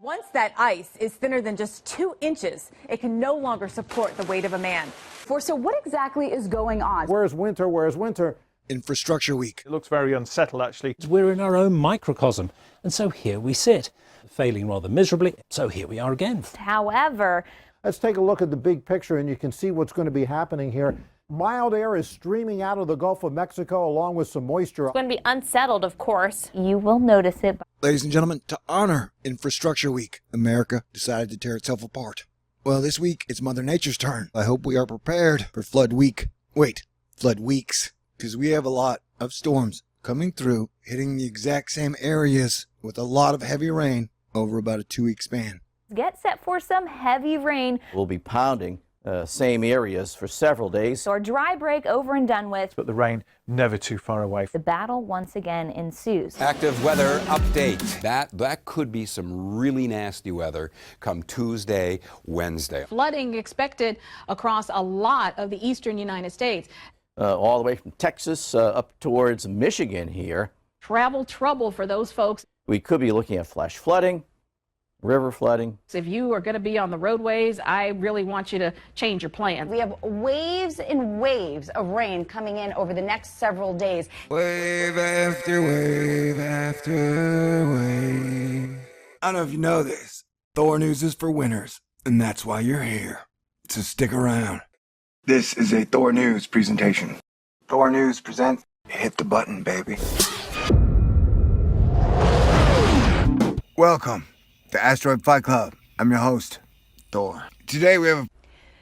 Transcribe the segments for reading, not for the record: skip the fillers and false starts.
Once that ice is thinner than just 2 inches, it can no longer support the weight of a man. So what exactly is going on? Where's winter? Where's winter? Infrastructure week. It looks very unsettled, actually. We're in our own microcosm, and so here we sit, failing rather miserably, so here we are again. However, let's take a look at the big picture, and you can see what's going to be happening here. Mild air is streaming out of the Gulf of Mexico along with some moisture. it's going to be unsettled, of course. You will notice it. Ladies and gentlemen, to honor Infrastructure Week, America decided to tear itself apart. Well, this week, it's Mother Nature's turn. I hope we are prepared for flood week. Wait, flood weeks. Because we have a lot of storms coming through, hitting the exact same areas with a lot of heavy rain over about a 2-week span. Get set for some heavy rain. We'll be pounding same areas for several days. Or dry break over and done with. But the rain never too far away. The battle once again ensues. Active weather update. That could be some really nasty weather come Tuesday, Wednesday. Flooding expected across a lot of the eastern United States. All the way from Texas up towards Michigan here. Travel trouble for those folks. We could be looking at flash flooding, river flooding. If you are going to be on the roadways, I really want you to change your plans. We have waves and waves of rain coming in over the next several days. Wave after wave after wave. I don't know if you know this. THORNEWS is for winners, and that's why you're here. So stick around. This is a THORNEWS presentation. THORNEWS presents Hit the Button, baby. Welcome to Asteroid Fight Club. I'm your host, Thor. Today we have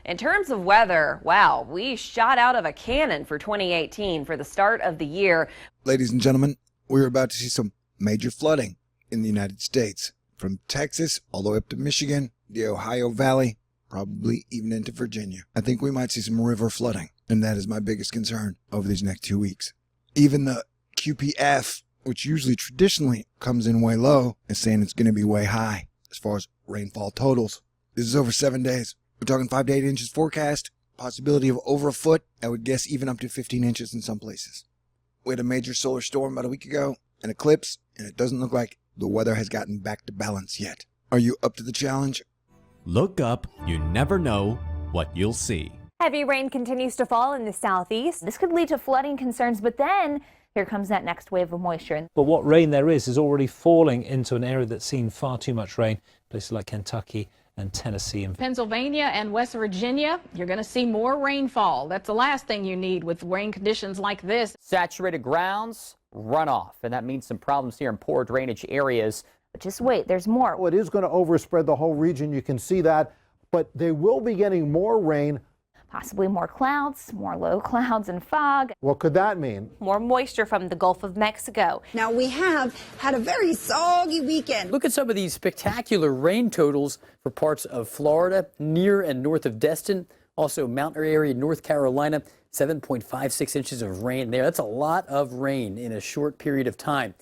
In terms of weather, wow, we shot out of a cannon for 2018 for the start of the year. Ladies and gentlemen, we're about to see some major flooding in the United States. From Texas all the way up to Michigan, the Ohio Valley, probably even into Virginia. I think we might see some river flooding, and that is my biggest concern over these next 2 weeks. Even the QPF, which usually traditionally comes in way low, is saying it's going to be way high as far as rainfall totals. This is over 7 days. We're talking 5 to 8 inches forecast, possibility of over a foot. I would guess even up to 15 inches in some places. We had a major solar storm about a week ago, an eclipse, and it doesn't look like the weather has gotten back to balance yet. Are you up to the challenge? Look up, you never know what you'll see. Heavy rain continues to fall in the southeast. This could lead to flooding concerns, but then here comes that next wave of moisture. But what rain there is already falling into an area that's seen far too much rain, places like Kentucky and Tennessee. And Pennsylvania and West Virginia, you're going to see more rainfall. That's the last thing you need with rain conditions like this. Saturated grounds, runoff, and that means some problems here in poor drainage areas. But just wait, there's more. Well, it is going to overspread the whole region. You can see that. But they will be getting more rain. Possibly more clouds, more low clouds and fog. What could that mean? More moisture from the Gulf of Mexico. Now, we have had a very soggy weekend. Look at some of these spectacular rain totals for parts of Florida, near and north of Destin. Also, mountain area, North Carolina, 7.56 inches of rain there. That's a lot of rain in a short period of time.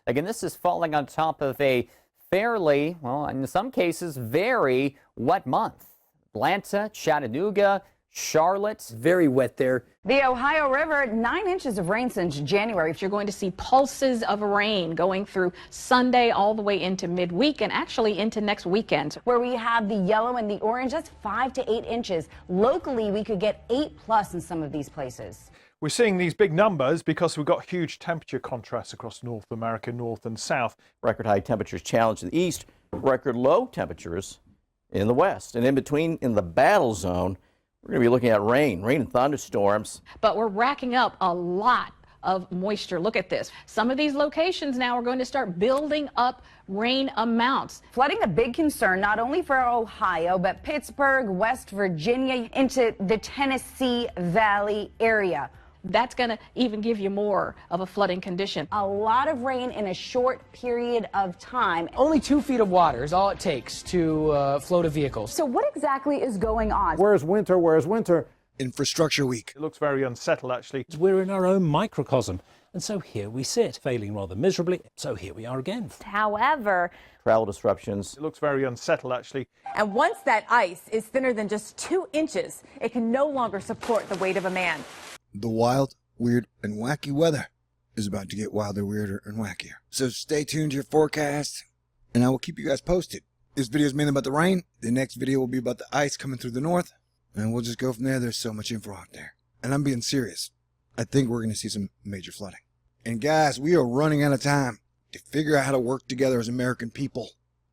Again, this is falling on top of a fairly, well, in some cases, very wet month. Atlanta, Chattanooga, Charlotte, very wet there. The Ohio River, 9 inches of rain since January. You're going to see pulses of rain going through Sunday all the way into midweek and actually into next weekend. Where we have the yellow and the orange, that's 5 to 8 inches. Locally, we could get 8+ in some of these places. We're seeing these big numbers because we've got huge temperature contrasts across North America, north and south. Record high temperatures challenged in the east, record low temperatures in the west. And in between, in the battle zone, we're going to be looking at rain and thunderstorms. But we're racking up a lot of moisture. Look at this. Some of these locations now are going to start building up rain amounts. Flooding a big concern not only for Ohio, but Pittsburgh, West Virginia, into the Tennessee Valley area. That's going to even give you more of a flooding condition. A lot of rain in a short period of time. Only 2 feet of water is all it takes to float a vehicle. So what exactly is going on? Where's winter? Where's winter? Infrastructure week. It looks very unsettled, actually. we're in our own microcosm, and so here we sit, failing rather miserably, so here we are again. However, Travel disruptions. It looks very unsettled, actually. And once that ice is thinner than just 2 inches, it can no longer support the weight of a man. The wild, weird, and wacky weather is about to get wilder, weirder, and wackier. So stay tuned to your forecast, and I will keep you guys posted This video is mainly about the rain. The next video will be about the ice coming through the north. And we'll just go from there. There's so much info out there. And I'm being serious. I think we're going to see some major flooding. And guys, we are running out of time to figure out how to work together as American people.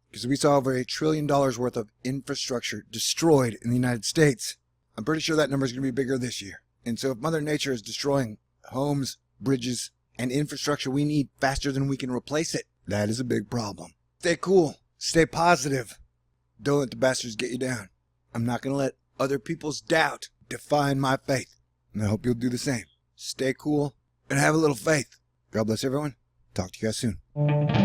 Because we saw over $1 trillion worth of infrastructure destroyed in the United States. I'm pretty sure that number is going to be bigger this year. And so if Mother Nature is destroying homes, bridges, and infrastructure we need faster than we can replace it, that is a big problem. Stay cool. Stay positive. Don't let the bastards get you down. I'm not going to let other people's doubt define my faith. And I hope you'll do the same. Stay cool and have a little faith. God bless everyone. Talk to you guys soon.